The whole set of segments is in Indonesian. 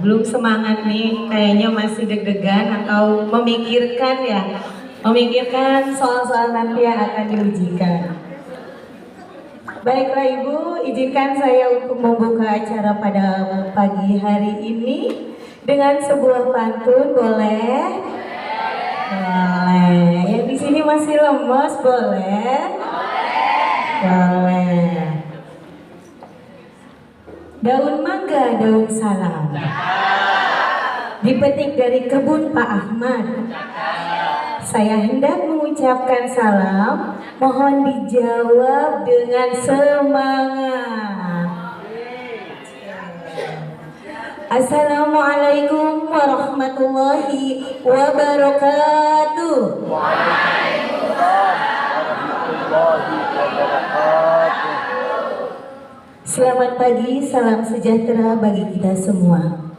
belum semangat nih, kayaknya masih deg-degan atau memikirkan ya, memikirkan soal-soal nanti yang akan diujikan. Baiklah Ibu, izinkan saya untuk membuka acara pada pagi hari ini dengan sebuah pantun, boleh? Boleh. Yang di sini masih lemes, boleh? Boleh. Daun mangga, daun salam. Dipetik dari kebun Pak Ahmad. Saya hendak mengucapkan salam, mohon dijawab dengan semangat. Assalamualaikum warahmatullahi wabarakatuh. Waalaikumsalam warahmatullahi wabarakatuh. Selamat pagi, salam sejahtera bagi kita semua.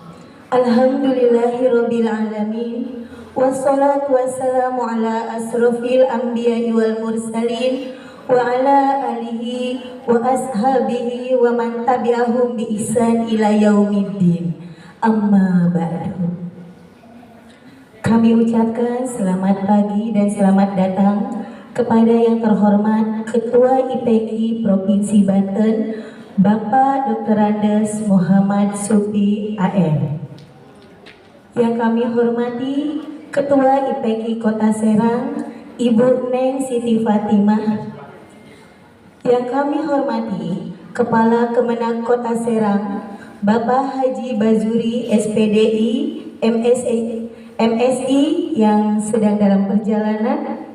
Alhamdulillahirabbil alamin. Wassalatu wassalamu ala asrofil anbiya'i wal mursalin wa ala alihi wa ashabihi wa man tabi'ahum bi ihsan ila yaumiddin. Amma ba'du. Kami ucapkan selamat pagi dan selamat datang kepada yang terhormat Ketua IPK Provinsi Banten, Bapak Dr. Andes Muhammad Supi AM. Yang kami hormati Ketua IPK Kota Serang, Ibu Neng Siti Fatimah. Yang kami hormati Kepala Kemenag Kota Serang, Bapak Haji Bazuri SPDI MSI yang sedang dalam perjalanan.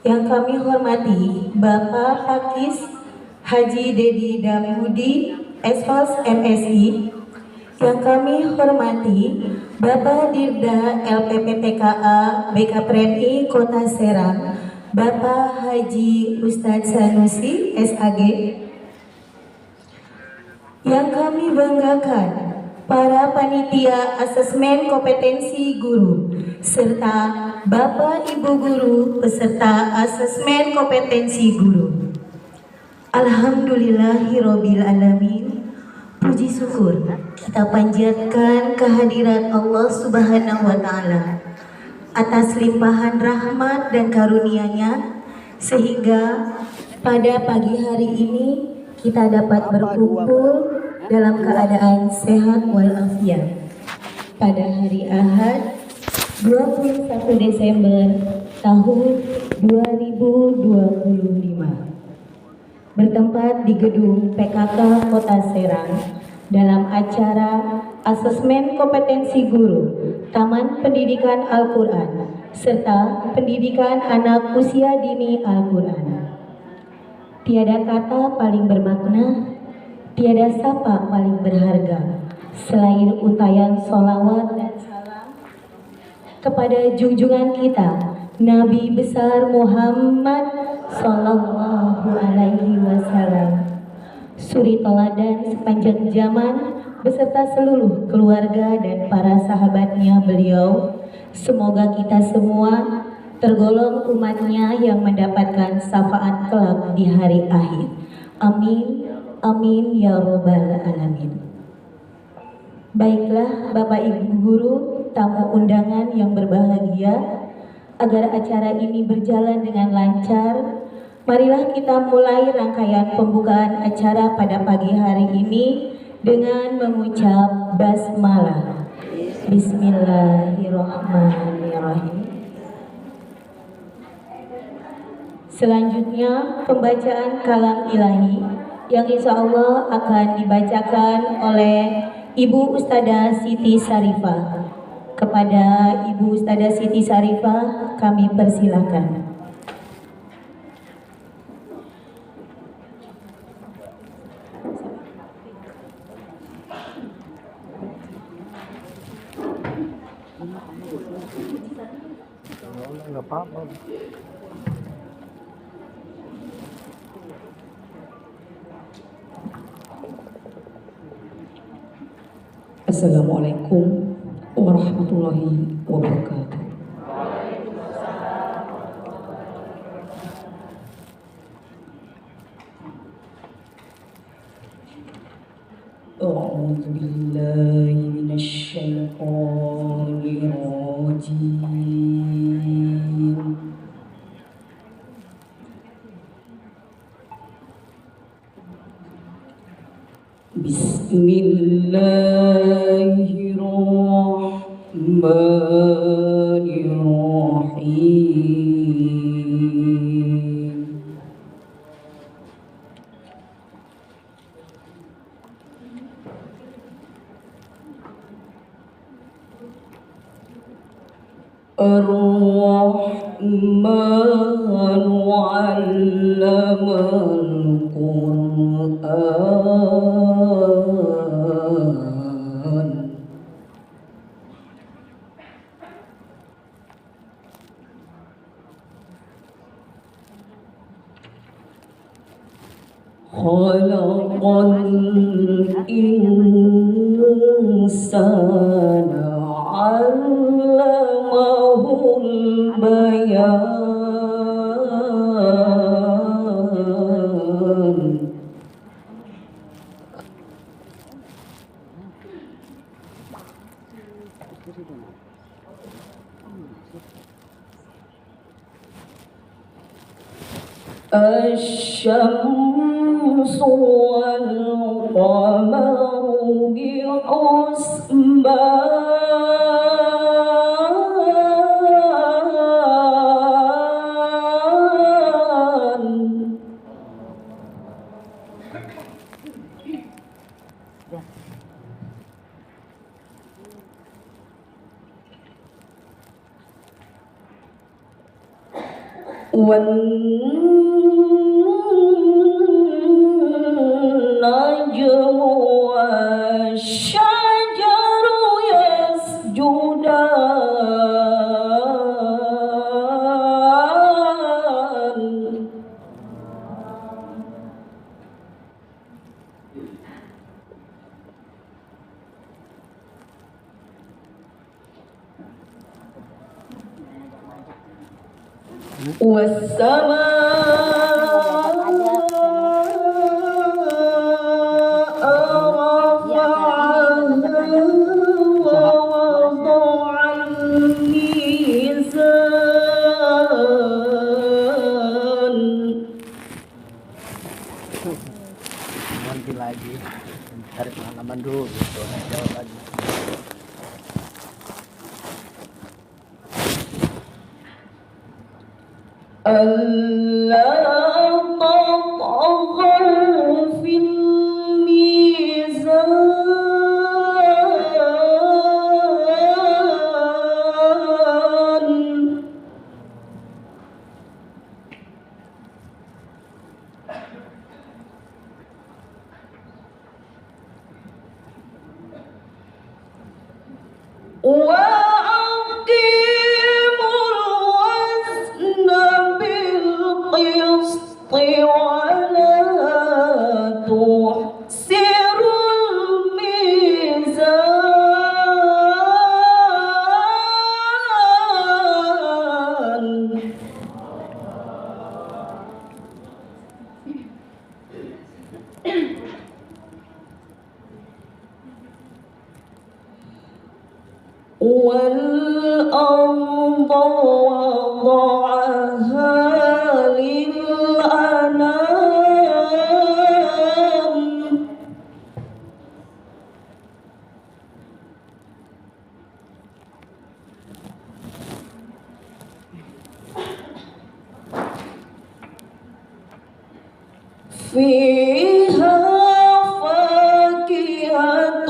Yang kami hormati Bapak Pakis Haji Dedi Damudi Eshos MSI. Yang kami hormati Bapak Dirda LPPTKA BKPMI Kota Serang, Bapak Haji Ustadz Sanusi SAG. Yang kami banggakan para panitia asesmen kompetensi guru serta Bapak Ibu guru peserta asesmen kompetensi guru. Alhamdulillahirabbil alamin. Puji syukur kita panjatkan kehadirat Allah Subhanahu wa Ta'ala atas limpahan rahmat dan karunia-Nya, sehingga pada pagi hari ini kita dapat berkumpul dalam keadaan sehat walafiat pada hari Ahad 21 Desember tahun 2025, bertempat di gedung PKK Kota Serang dalam acara asesmen kompetensi guru Taman Pendidikan Al-Quran serta pendidikan anak usia dini Al-Quran. Tiada kata paling bermakna, tiada sapa paling berharga selain untayan sholawat dan salam kepada junjungan kita Nabi besar Muhammad Sallallahu Alaihi Wasallam, suri teladan sepanjang zaman beserta seluruh keluarga dan para sahabatnya beliau. Semoga kita semua tergolong umatnya yang mendapatkan syafaat kelak di hari akhir. Amin, amin ya robbal alamin. Baiklah Bapak Ibu guru, tamu undangan yang berbahagia, agar acara ini berjalan dengan lancar, marilah kita mulai rangkaian pembukaan acara pada pagi hari ini dengan mengucap basmalah. Bismillahirrahmanirrahim. Selanjutnya pembacaan kalam ilahi yang insya Allah akan dibacakan oleh Ibu Ustadzah Siti Sarifah. Kepada Ibu Ustadzah Siti Sarifah kami persilakan. Enggak apa-apa. Assalamualaikum warahmatullahi wabarakatuh. A'udzu billahi minasy Bismillahirrahmanirrahim. Ar-Rahmanu 'allamal Qur'an. Khalaqal insana 'allamahul bayan. Asy-syamsu wal qamaru bihusban. وَالنَّجْمُ وَالشَّجَرُ يَسْجُدَانِ. Nanti lagi cari pengalaman dulu gitu. Jawab lagi. ألا تطغوا في الميزان. وأقيموا الوزن بالقسط ولا تخسروا الميزان. والأرض وضعها للأنام. فيها فاكهة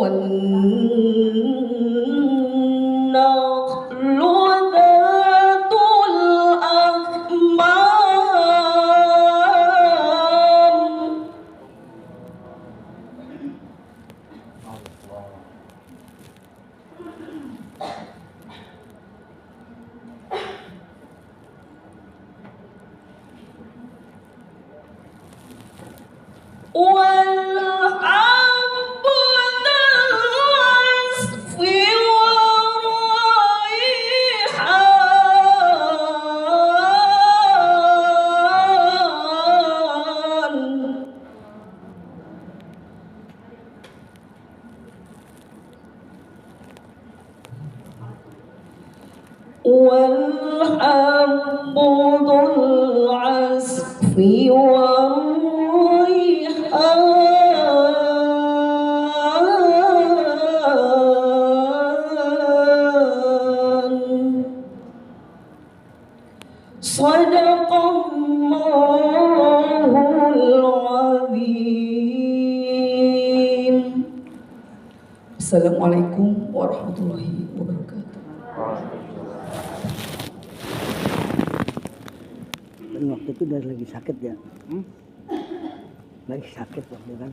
والنخل ذات الأكمام. والحب ذو العصف والريحان. والحب ذو العصف والريحان. Assalamualaikum warahmatullahi wabarakatuh. Dan waktu itu dia lagi sakit ya. Lagi sakit waktu itu kan.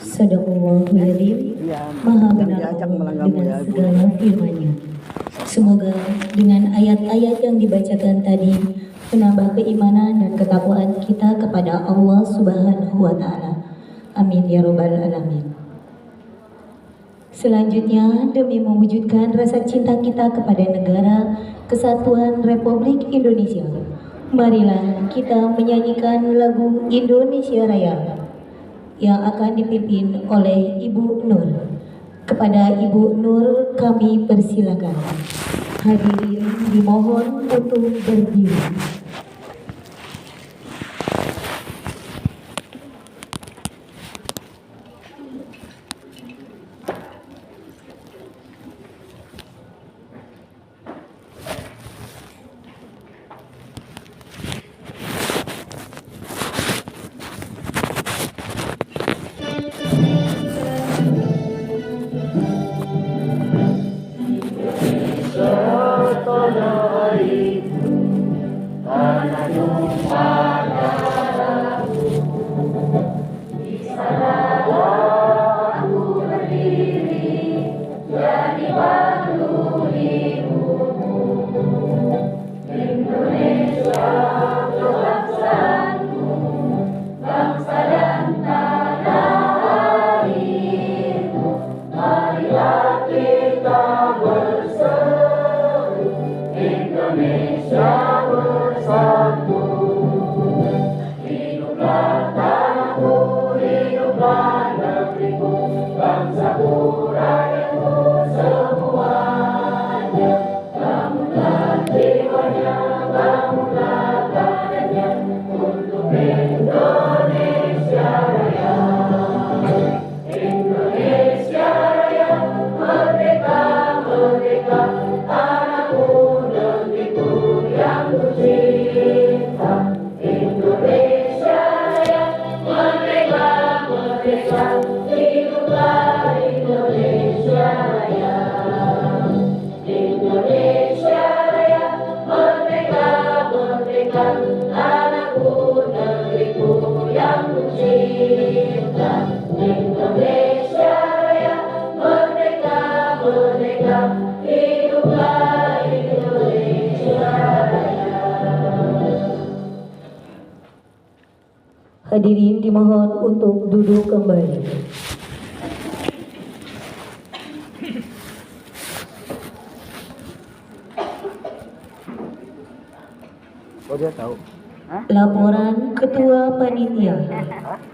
Sadaqallahul Adzim. Iya. Maha Jangan benar diajak Allah melanggamu dengan ya, Bu. segala firman-Nya. Semoga dengan ayat-ayat yang dibacakan tadi menambah keimanan dan ketakwaan kita kepada Allah Subhanahu wa taala. Amin ya robbal alamin. Selanjutnya, demi mewujudkan rasa cinta kita kepada negara Kesatuan Republik Indonesia, marilah kita menyanyikan lagu Indonesia Raya yang akan dipimpin oleh Ibu Nur. Kepada Ibu Nur kami persilakan. Hadirin dimohon untuk berdiri. Hadirin dimohon untuk duduk kembali. Oh dia tahu. Laporan Ketua Panitia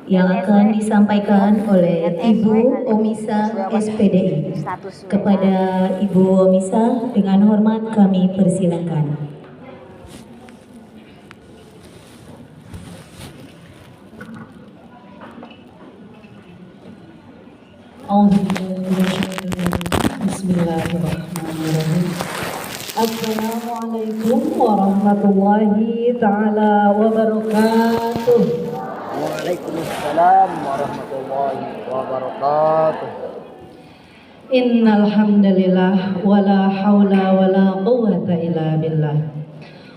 yang akan disampaikan oleh Ibu Omisa SPDI. Kepada Ibu Omisa dengan hormat kami persilakan. Bismillahirrahmanirrahim. Assalamualaikum warahmatullahi ta'ala wabarakatuh. Waalaikumsalam warahmatullahi wabarakatuh. Innal hamdalillah wala haula wala quwwata illa billah.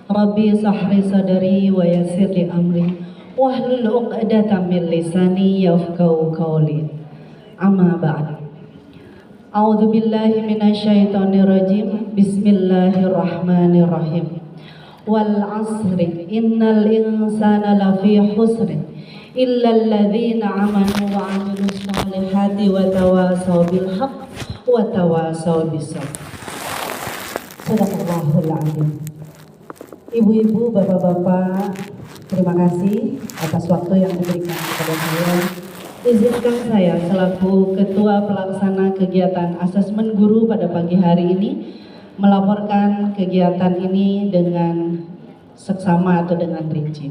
Rabbi sahri sadri wa yassir li amri wahlul 'uqdatam min lisani yafqahu qawli. Amma ba'd. A'udzu billahi minasyaitonir rajim. Bismillahirrahmanirrahim. Wal 'asri innal insana lafi khusrin illa alladzina amanu wa 'amilus solihati wa tawasaw bil haqq wa tawasaw bis sabr. Sadaqallahul adzim. Ibu-ibu, bapak-bapak, terima kasih atas waktu yang diberikan kepada saya. Izinkan saya selaku Ketua Pelaksana Kegiatan Asesmen Guru pada pagi hari ini melaporkan kegiatan ini dengan seksama atau dengan rinci.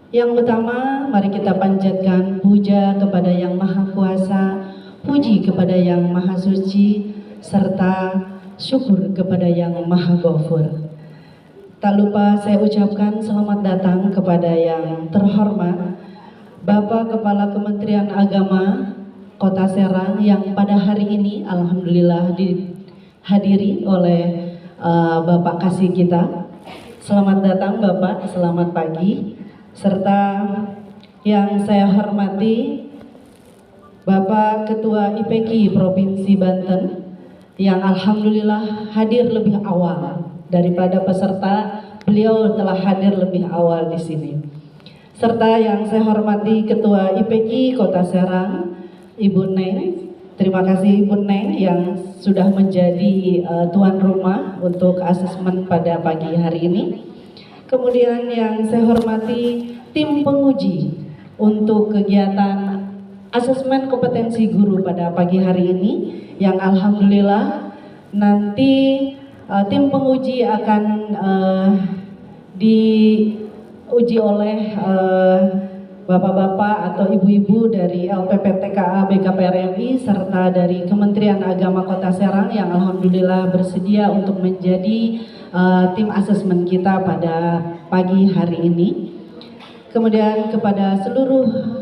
Yang utama, mari kita panjatkan puja kepada Yang Maha Kuasa, puji kepada Yang Maha Suci, serta syukur kepada Yang Maha Ghafur. Tak lupa saya ucapkan selamat datang kepada yang terhormat Bapak Kepala Kementerian Agama Kota Serang yang pada hari ini alhamdulillah dihadiri oleh Bapak Kasih kita. Selamat datang Bapak, selamat pagi. Serta yang saya hormati Bapak Ketua IPK Provinsi Banten yang alhamdulillah hadir lebih awal daripada peserta. Beliau telah hadir lebih awal di sini. Serta yang saya hormati Ketua IPK Kota Serang, Ibu Neng. Terima kasih Ibu Neng yang sudah menjadi tuan rumah untuk asesmen pada pagi hari ini. Kemudian yang saya hormati tim penguji untuk kegiatan asesmen kompetensi guru pada pagi hari ini yang alhamdulillah nanti tim penguji akan diuji oleh bapak-bapak atau ibu-ibu dari LPPTKA BKPRMI serta dari Kementerian Agama Kota Serang yang alhamdulillah bersedia untuk menjadi tim asesmen kita pada pagi hari ini. Kemudian kepada seluruh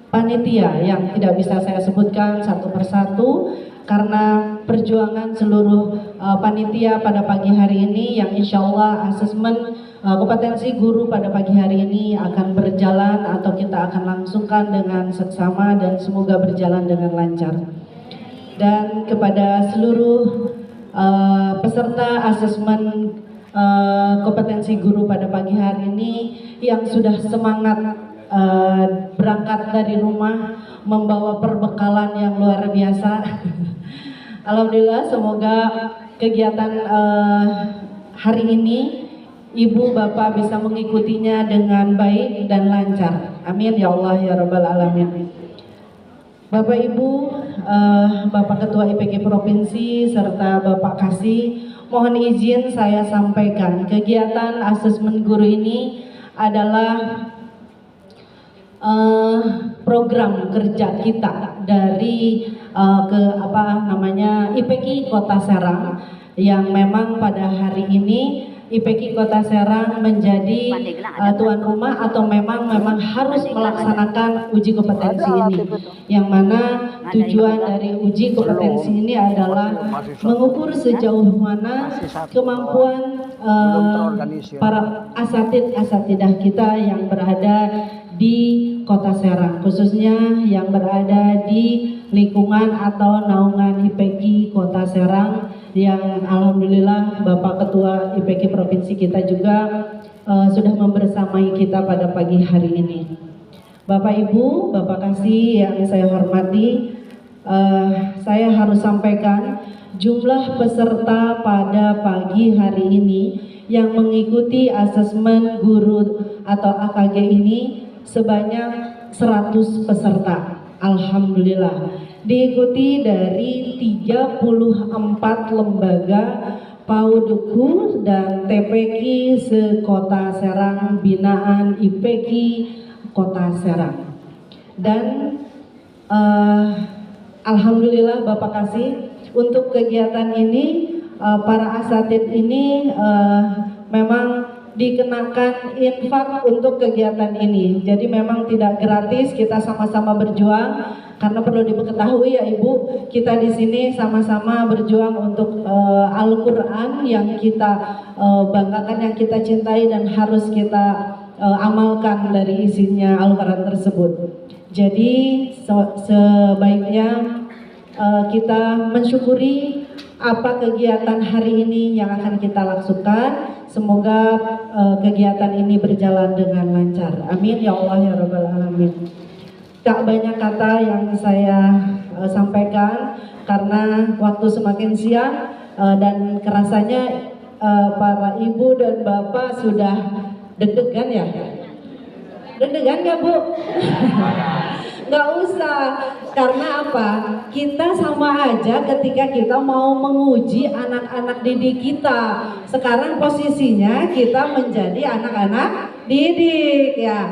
panitia yang tidak bisa saya sebutkan satu persatu karena perjuangan seluruh panitia pada pagi hari ini yang insya Allah asesmen kompetensi guru pada pagi hari ini akan berjalan atau kita akan langsungkan dengan seksama dan semoga berjalan dengan lancar. Dan kepada seluruh peserta asesmen kompetensi guru pada pagi hari ini yang sudah semangat berangkat dari rumah membawa perbekalan yang luar biasa. Alhamdulillah semoga kegiatan hari ini Ibu Bapak bisa mengikutinya dengan baik dan lancar. Amin ya Allah ya Rabbal Alamin. Bapak Ibu, Bapak Ketua IPK Provinsi serta Bapak Kasih, mohon izin saya sampaikan kegiatan asesmen guru ini adalah program kerja kita dari IPK Kota Serang yang memang pada hari ini IPK Kota Serang menjadi tuan rumah atau memang harus melaksanakan uji kompetensi ini, yang mana tujuan dari uji kompetensi ini adalah mengukur sejauh mana kemampuan para asatidah kita yang berada di Kota Serang, khususnya yang berada di lingkungan atau naungan IPK Kota Serang yang alhamdulillah Bapak Ketua IPK Provinsi kita juga sudah membersamai kita pada pagi hari ini. Bapak Ibu, Bapak Kasih yang saya hormati, saya harus sampaikan jumlah peserta pada pagi hari ini yang mengikuti asesmen guru atau AKG ini sebanyak 100 peserta. Alhamdulillah diikuti dari 34 lembaga PAUDKU dan TPQ se-Kota Serang binaan IPK Kota Serang. Dan alhamdulillah Bapak Kasih untuk kegiatan ini para asatid ini memang dikenakan infak untuk kegiatan ini. Jadi memang tidak gratis, kita sama-sama berjuang karena perlu diketahui ya Ibu, kita di sini sama-sama berjuang untuk Al-Qur'an yang kita banggakan, yang kita cintai dan harus kita amalkan dari isinya Al-Qur'an tersebut. Jadi sebaiknya kita mensyukuri apa kegiatan hari ini yang akan kita langsungkan. Semoga kegiatan ini berjalan dengan lancar. Amin ya Allah ya Rabbal Alamin. Tak banyak kata yang saya sampaikan karena waktu semakin siang dan kerasanya para ibu dan bapak sudah deg-degan ya. Deg-degan nggak Bu? Nggak usah, karena apa? Kita sama aja ketika kita mau menguji anak-anak didik kita. Sekarang posisinya kita menjadi anak-anak didik ya.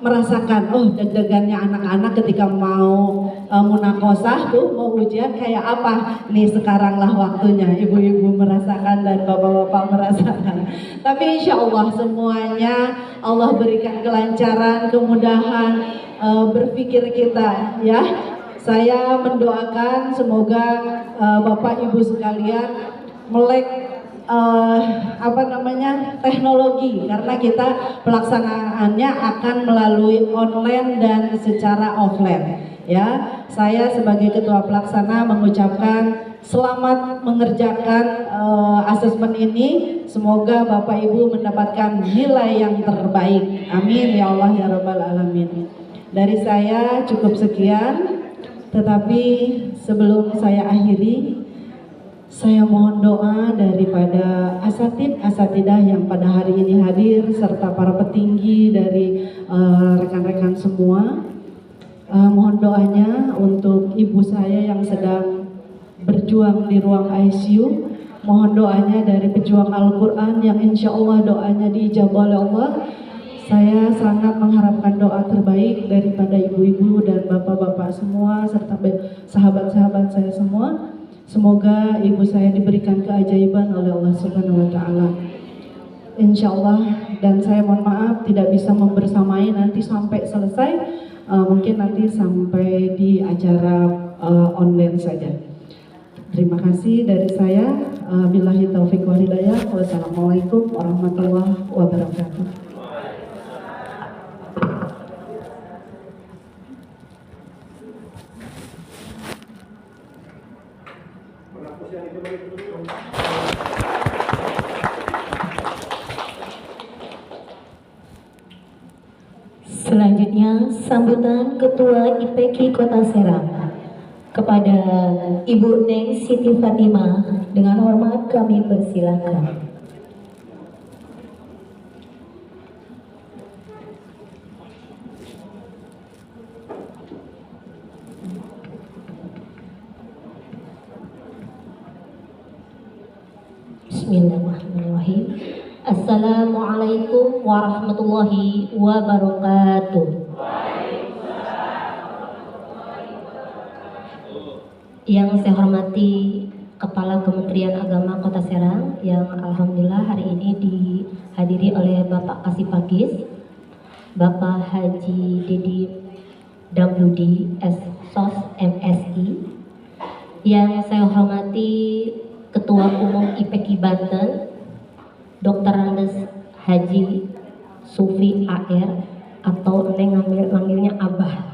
merasakan, oh deg-degannya anak-anak ketika mau munakosah tuh, mau ujian kayak apa. Nih sekarang lah waktunya ibu-ibu merasakan dan bapak-bapak merasakan. Tapi insya Allah semuanya Allah berikan kelancaran, kemudahan berpikir kita ya. Saya mendoakan semoga Bapak Ibu sekalian melek teknologi, karena kita pelaksanaannya akan melalui online dan secara offline ya. Saya sebagai ketua pelaksana mengucapkan selamat mengerjakan asesmen ini. Semoga Bapak Ibu mendapatkan nilai yang terbaik, amin ya Allah ya Rabbal Alamin. Dari saya cukup sekian, tetapi sebelum saya akhiri, saya mohon doa daripada asatidah yang pada hari ini hadir, serta para petinggi dari rekan-rekan semua. Mohon doanya untuk ibu saya yang sedang berjuang di ruang ICU. Mohon doanya dari pejuang Al-Quran yang insya Allah doanya diijabah oleh Allah. Saya sangat mengharapkan doa terbaik daripada ibu-ibu dan bapak-bapak semua, serta sahabat-sahabat saya semua. Semoga ibu saya diberikan keajaiban oleh Allah Subhanahu wa Ta'ala, insya Allah. Dan saya mohon maaf tidak bisa membersamai nanti sampai selesai, mungkin nanti sampai di acara online saja. Terima kasih dari saya. Billahi taufiq wal hidayah. Wassalamualaikum warahmatullahi wabarakatuh. Selanjutnya, sambutan Ketua IPK Kota Serang kepada Ibu Neng Siti Fatimah. Dengan hormat kami persilakan. Bismillahirrahmanirrahim. Assalamualaikum warahmatullahi wabarakatuh. Yang saya hormati Kepala Kementerian Agama Kota Serang, yang alhamdulillah hari ini dihadiri oleh Bapak Kasih Pakis, Bapak Haji Dedi Damdudi SSOS MSI. Yang saya hormati Ketua Umum IPK Banten, Dr. Andes Haji Sufi AR, atau Neng manggilnya Abah.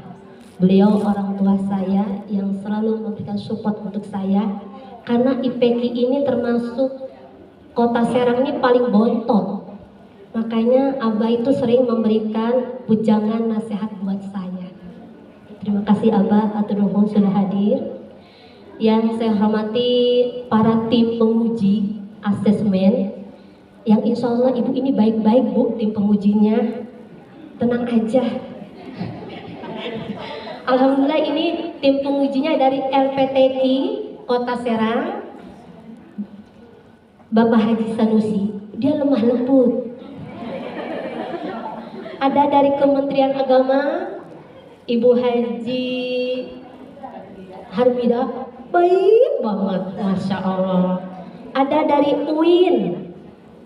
Beliau orang tua saya yang selalu memberikan support untuk saya, karena IPK ini termasuk Kota Serang ini paling bontot. Makanya Abah itu sering memberikan bujangan nasihat buat saya. Terima kasih Abah, atur nuhun sudah hadir. Yang saya hormati para tim penguji asesmen, yang insya Allah ibu ini baik-baik bu, tim pengujinya, tenang aja. Alhamdulillah ini tim pengujinya dari LPTK Kota Serang, Bapak Haji Sanusi, dia lemah lembut. Ada dari Kementerian Agama, Ibu Haji Harmida, baik banget, Masya Allah. Ada dari UIN,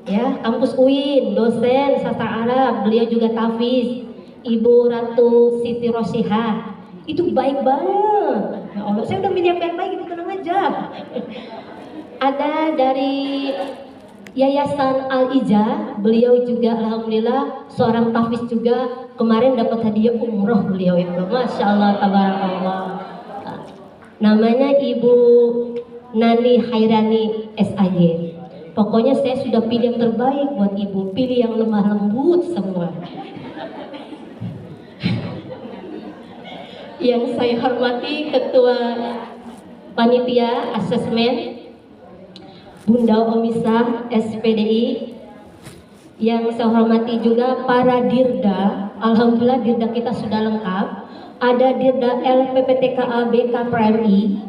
ya, kampus UIN, dosen sastra Arab, beliau juga tahfiz, Ibu Ratu Siti Rosyihah, itu baik banget. Ya Allah, saya udah menyiapkan baik, itu tenang aja. Ada dari Yayasan Al-Ija, beliau juga alhamdulillah seorang tahfiz juga, kemarin dapat hadiah umroh beliau itu, Masya Allah, tabarakallah. Namanya Ibu Nani Hairani SAG. Pokoknya saya sudah pilih yang terbaik buat ibu, pilih yang lemah lembut semua. Yang saya hormati Ketua Panitia Asesmen Bunda Omisah SPDI. Yang saya hormati juga para Dirda. Alhamdulillah Dirda kita sudah lengkap. Ada Dirda LPPTKA BK PRMI,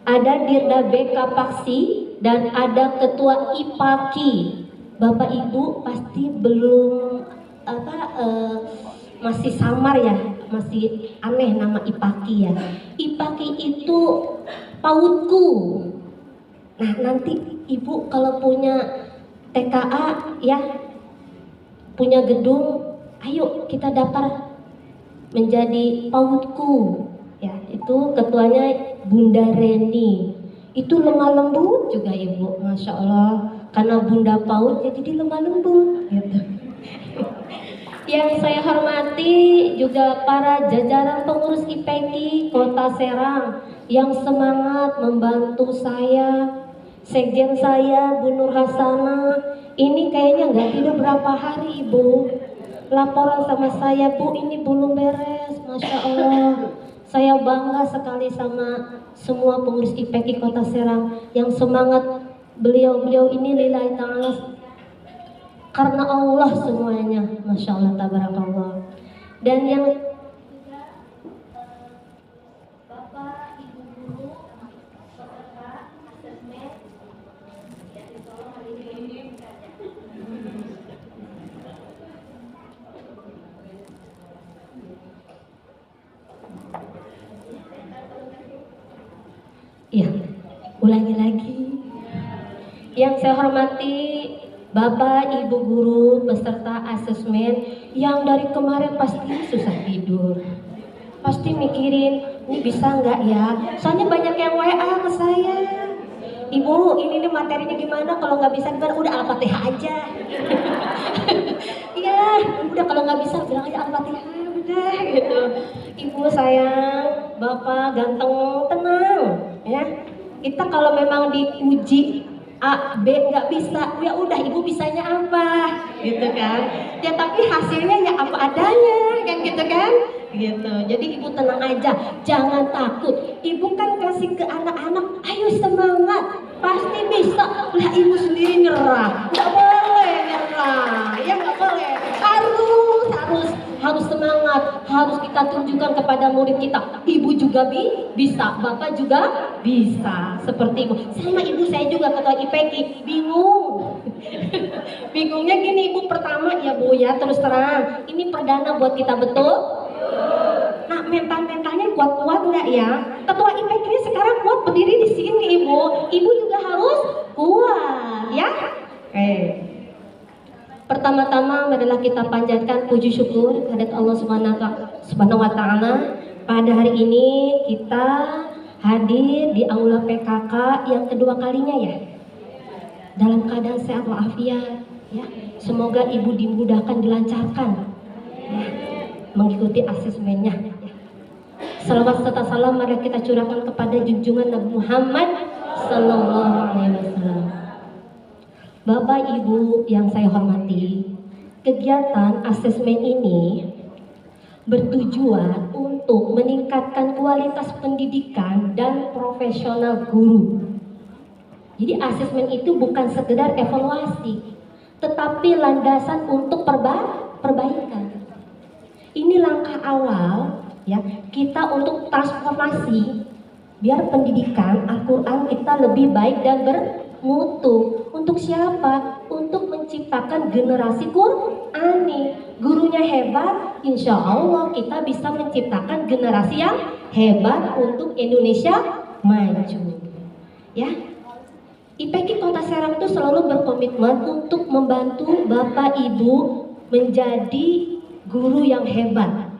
ada Dirda BK Paksi, dan ada Ketua IPAKI. Bapak Ibu pasti belum masih samar ya, masih aneh nama Ipaki ya. Ipaki itu PAUDku. Nah nanti ibu kalau punya TKA ya, punya gedung, ayo kita daftar menjadi PAUDku ya. Itu ketuanya Bunda Reni. Itu lemah lembut juga ibu, masya Allah. Karena Bunda PAUD jadi dia lemah lembut gitu. Yang saya hormati juga para jajaran pengurus IPK Kota Serang yang semangat membantu saya. Sekjen saya Bu Nur Hasana ini kayaknya nggak tidur berapa hari ibu. Laporan sama saya, Bu ini belum beres, masya Allah. Saya bangga sekali sama semua pengurus IPK Kota Serang yang semangat. Beliau ini lillahi ta'ala karena Allah semuanya, masya Allah tabarakallah. Dan yang Bapak Ibu Guru peserta asesmen ya, ulangi lagi. Yang saya hormati Bapak Ibu Guru peserta asesmen yang dari kemarin pasti susah tidur, pasti mikirin ini bisa nggak ya, soalnya banyak yang WA ke saya, Ibu ini nih materinya gimana, kalau nggak bisa gimana, udah Al-Fatihah aja. Iya udah, kalau nggak bisa bilang aja Al-Fatihah udah gitu. Ibu sayang, Bapak ganteng, tenang ya. Kita kalau memang diuji A, B nggak bisa, ya udah ibu bisanya apa, gitu kan? Ya tapi hasilnya ya apa adanya, kan gitu kan? Gitu. Jadi ibu tenang aja, jangan takut. Ibu kan kasih ke anak-anak, ayo semangat, pasti bisa. Lah ibu sendiri nyerah, nggak boleh nyerah, ya nggak boleh. Harus semangat, harus kita tunjukkan kepada murid kita. Ibu juga bisa, bapak juga bisa. Seperti ibu, sama ibu saya juga ketua IPK bingung. Bingungnya gini ibu, pertama ya bu ya, terus terang ini perdana buat kita, betul? Nah mentalnya kuat-kuat nggak ya? Ketua IPK ini sekarang kuat berdiri di sini ibu juga harus kuat ya. Pertama-tama adalah kita panjatkan puji syukur kepada Allah Subhanahu wa Ta'ala. Pada hari ini kita hadir di aula PKK yang kedua kalinya ya, dalam keadaan sehat walafiat ya. Semoga ibu dimudahkan, dilancarkan ya, mengikuti asesmennya ya. Salawat serta salam mari kita curahkan kepada junjungan Nabi Muhammad Sallallahu Alaihi Wasallam. Bapak Ibu yang saya hormati, kegiatan asesmen ini bertujuan untuk meningkatkan kualitas pendidikan dan profesional guru. Jadi asesmen itu bukan sekedar evaluasi, tetapi landasan untuk perbaikan. Ini langkah awal ya kita untuk transformasi biar pendidikan Al-Quran kita lebih baik dan bermutu. Untuk siapa? Untuk menciptakan generasi Qurani. Gurunya hebat, insya Allah kita bisa menciptakan generasi yang hebat untuk Indonesia maju. Ya, IPK Kota Serang itu selalu berkomitmen untuk membantu Bapak Ibu menjadi guru yang hebat.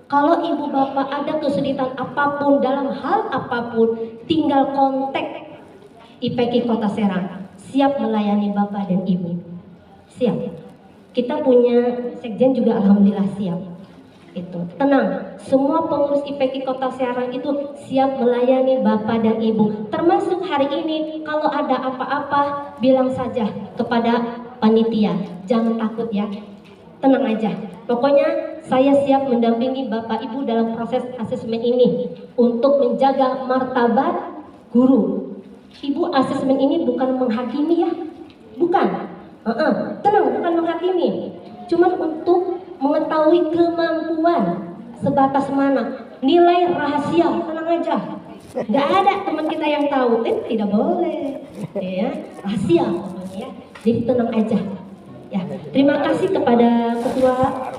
Kalau ibu bapak ada kesulitan apapun dalam hal apapun, tinggal kontak IPK Kota Serang. Siap melayani bapak dan ibu. Siap. Kita punya sekjen juga alhamdulillah siap. Itu tenang. Semua pengurus IPK Kota Serang itu siap melayani bapak dan ibu. Termasuk hari ini kalau ada apa-apa bilang saja kepada panitia. Jangan takut ya. Tenang aja. Pokoknya saya siap mendampingi Bapak Ibu dalam proses asesmen ini untuk menjaga martabat guru. Ibu, asesmen ini bukan menghakimi ya, bukan. Tenang, bukan menghakimi. Cuma untuk mengetahui kemampuan sebatas mana. Nilai rahasia, tenang aja. Gak ada teman kita yang tahu. Tidak boleh. Ya, rahasia pokoknya ya. Jadi tenang aja. Ya, terima kasih kepada Ketua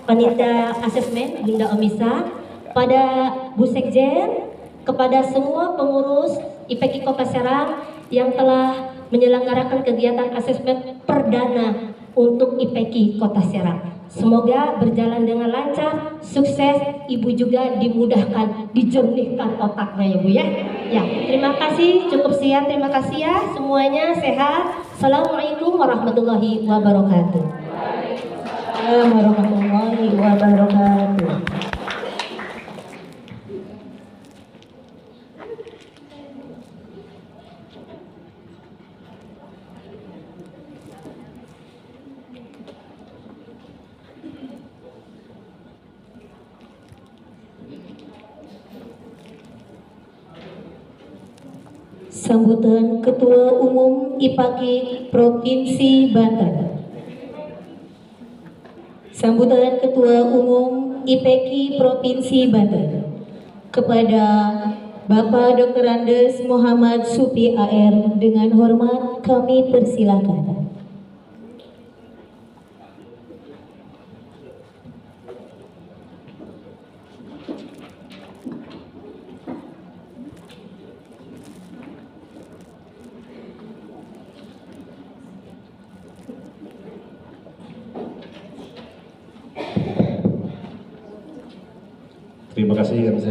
panitia asesmen Bunda Omisa, pada Bu Sekjen, kepada semua pengurus IPK Kota Serang yang telah menyelenggarakan kegiatan asesmen perdana untuk IPK Kota Serang. Semoga berjalan dengan lancar, sukses, Ibu juga dimudahkan, dijernihkan otaknya ya Bu ya. Ya, terima kasih, cukup sekian, terima kasih ya semuanya, sehat. Assalamualaikum warahmatullahi wabarakatuh. Assalamualaikum warahmatullahi wabarakatuh. Sambutan Ketua Umum IPAKI Provinsi Banten. Sambutan Ketua Umum IPK Provinsi Banten kepada Bapak Dr. Andes Muhammad Supi AR, dengan hormat kami persilakan. Terima kasih MC.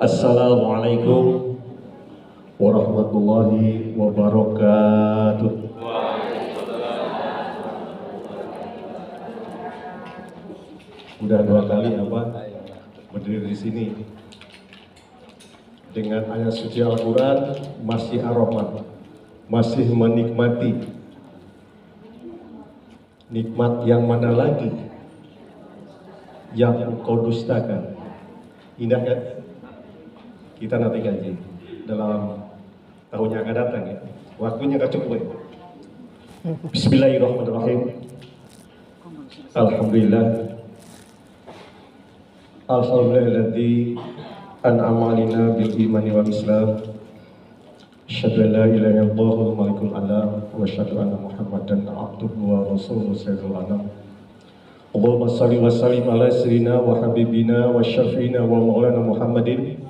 Assalamualaikum warahmatullahi wabarakatuh. Udah 2 kali berdiri di sini dengan ayat suci Al-Quran, masih aromat, masih menikmati. Nikmat yang mana lagi yang kau dustakan? Indah kan? Kita nanti kaji dalam tahun yang akan datang ya. Waktunya gak cukup ya. Bismillahirrahmanirrahim. Alhamdulillah. Alhamdulillahilladzi an'ama alaina bil imani wal islam. Asyhadu an la ilaha illallah wal malikul alam wa asyhadu anna Muhammadan abduhu wa rasuluhu sayyidul anam. Allahumma salli wa sallim ala sayyidina wa habibina wa syafi'ina wa maulana Muhammadin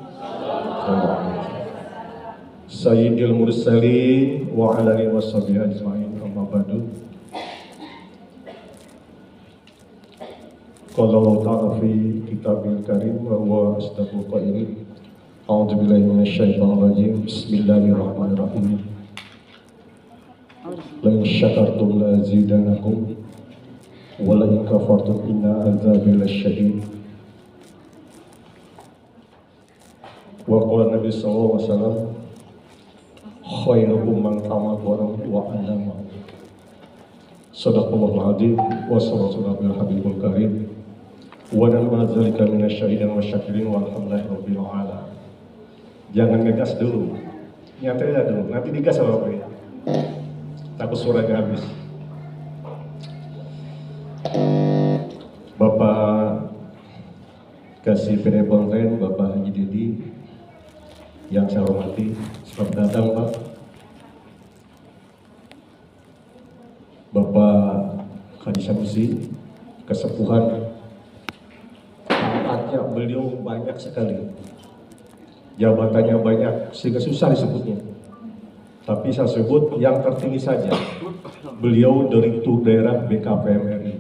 sayyidil mursalin wa ala alihi wa sahbihi ajma'in, amma ba'du. Qala Allah ta'ala fi kitabil karim wa huwa asdaqul qailin. A'udzu billahi minasyaitonir rajim. Bismillahirrahmanirrahim. La in syakartum la azidannakum wa la in kafartum inna adzabi lasyadid. Wa qala Nabi sallallahu alaihi wasallam, khairukum man ta'allama wa 'allama. Shadaqallahul 'azim wa sallallahu alaihi habibul karim. Wa na'ma dzalika minasyahidin wa syakirin walhamdulillahi rabbil alamin. Jangan ngegas dulu, nyantai aja dulu, nanti digas sama apa ya? Takut suaranya habis. Bapak Kasih PD Ponten, Bapak Haji Dedi, yang saya hormati, selamat datang Pak. Bapak Haji Sanusi, kesepuhan, pangkatnya beliau banyak sekali, jabatannya banyak sehingga susah disebutnya. Tapi saya sebut yang tertinggi saja. Beliau Direktur Daerah BKPM RI.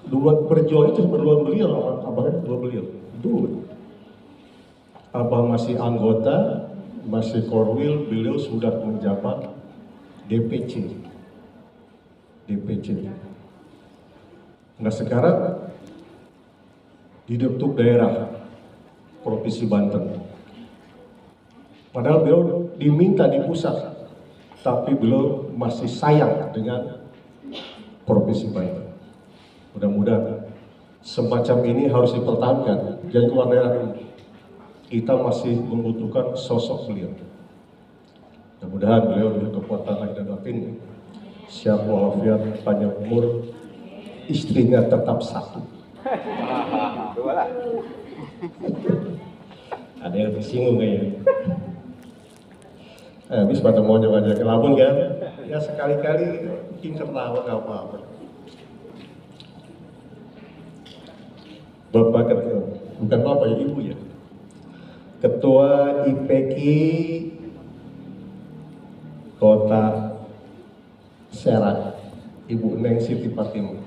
Duluan perjuangan itu berdua beliau, abangnya dua beliau. Dulu. Abang masih anggota, masih korwil, beliau sudah menjabat DPC. Nah sekarang di Direktur Daerah Provinsi Banten. Padahal beliau diminta di pusat, tapi beliau masih sayang dengan Provinsi Banten. Mudah-mudahan semacam ini harus dipertahankan. Jangan keluar daerah ini. Kita masih membutuhkan sosok beliau. Mudah-mudahan beliau dengan kekuatan lahir dan batin, sehat walafiat, panjang umur, istrinya tetap satu. Ada yang tersinggung kayaknya. Habis pada mau nyoba ke Lampung kan? Ya sekali-kali bikin ketawa gak apa-apa. Bapak Ketua, bukan Bapak ya, Ibu ya, Ketua IPK Kota Serang, Ibu Neng Siti Fatimah.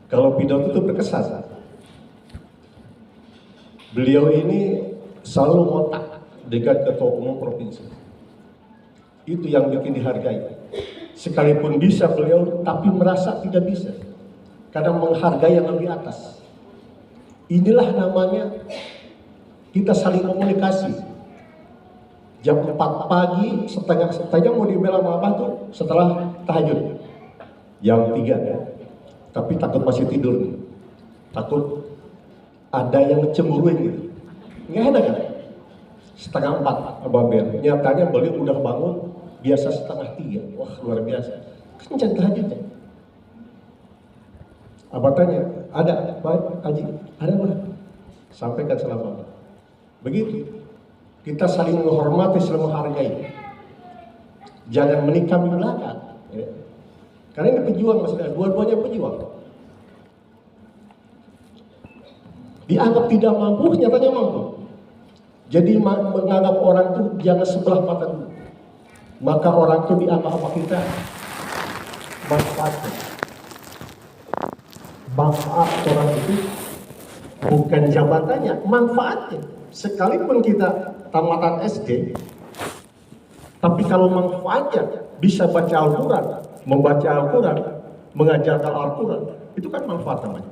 Kalau pidato itu berkesan. Beliau ini selalu ngotak dengan Ketua Umum Provinsi. Itu yang bikin dihargai. Sekalipun bisa beliau, tapi merasa tidak bisa. Kadang menghargai yang lebih atas. Inilah namanya kita saling komunikasi. Jam 4 pagi, setengah mau dibela sama abah tuh setelah tahajud. Jam 3 ya. Tapi takut masih tidur nih. Takut ada yang cemburuin gitu. Nggak ada kan? Setengah 4 abah bel. Nyatanya beliau udah bangun biasa setengah 3. Wah luar biasa. Kencang tahajudnya. Abah tanya, ada Pak Haji? Ada Pak? Sampaikan selamat. Begitu. Kita saling menghormati, saling menghargai. Jangan menikam di belakang. Ya. Karena ini pejuang maksudnya, dua-duanya pejuang. Dianggap tidak mampu, nyatanya mampu. Jadi menganggap orang itu jangan sebelah mata dulu. Maka orang itu dianggap apa kita? Manfaatnya. Manfaat orang itu bukan jabatannya, manfaatnya. Sekalipun kita tamatan SD, tapi kalau manfaatnya bisa baca Al-Quran, membaca Al-Quran, mengajarkan Al-Quran, itu kan manfaat namanya.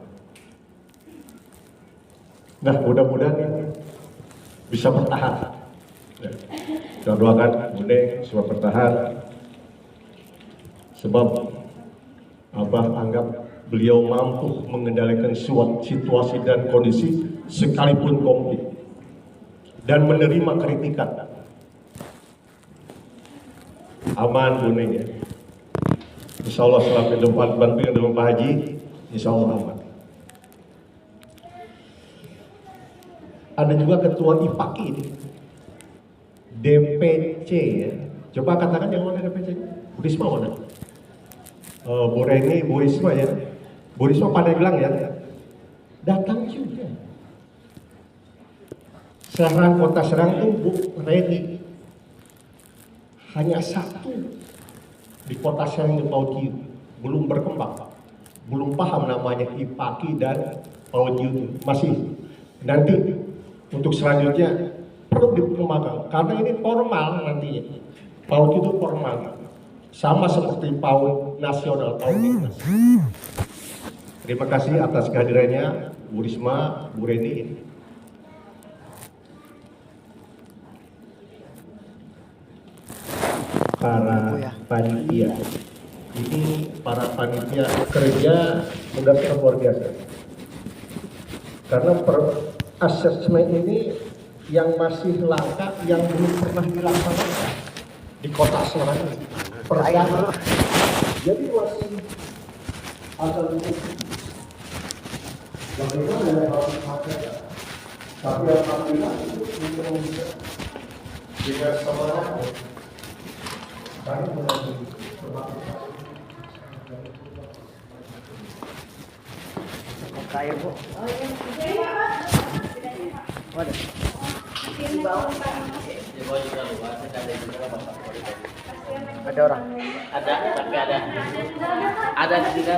Nah, mudah-mudahan ini bisa bertahan. Ya. Kita doakan Bunda supaya bertahan, sebab Abah anggap beliau mampu mengendalikan situasi dan kondisi sekalipun konflik dan menerima kritikan. Aman Bunda ya. Insya Allah selama depan bantu yang dalam Pak Haji, insya Allah aman. Ada juga ketua IPAKI ini, DPC ya. Coba katakan yang mana DPC? Bu Risma mana? Bu Reni, Bu Risma ya. Bu Risma Pandeglang ya. Datang juga. Serang, Kota Serang tuh Bu Reni. Hanya satu di Kota Serang di Paujiu. Belum berkembang. Belum paham namanya IPAKI dan Paujiu. Masih. Nanti untuk selanjutnya perlu dikembangkan karena ini formal nantinya. PAUD itu formal, sama seperti PAUD nasional, PAUD Dinas. Terima kasih atas kehadirannya Bu Risma, Bu Reni. Para panitia, ini para panitia kerja benar-benar luar biasa. Karena asesmen ini yang masih langka, yang belum pernah dilaksanakan di Kota Serang ini. Perdana. Jadi masih ada bagaimana yang harus dipakai. Tapi alhamdulillah itu bisa dengan semangat. Kami mengambil Kayak Bu. Waduh. Ada orang? Ada, tapi ada. Ada di sini.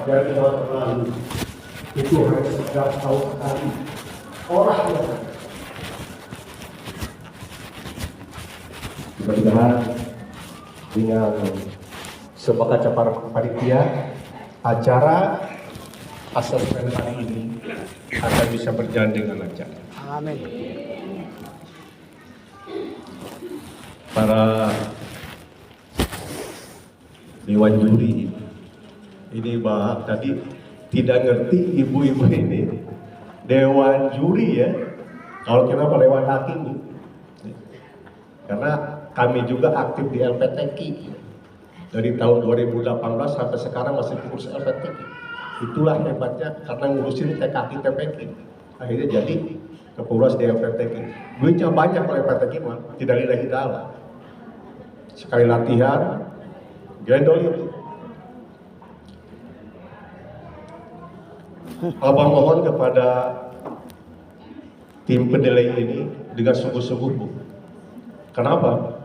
Dari tahun lalu itu hanya 11 tahun sekali orang yang mudah-mudahan dengan sebagai para panitia acara asesmen hari ini akan bisa berjalan dengan lancar. Amin. Para dewan juri ini Pak tadi tidak ngerti ibu-ibu ini dewan juri ya, kalau kenapa dewan hakim, karena kami juga aktif di LPTQ dari tahun 2018 sampai sekarang masih pengurus LPTQ. Itulah hebatnya karena ngurusin TKI TPQ, akhirnya jadi kepengurus di LPTQ. Duitnya banyak oleh LPTQ mah tidak lillahi ta'ala. Sekali latihan gendol itu. Abang mohon kepada tim penilai ini dengan sungguh-sungguh, Bu. Kenapa?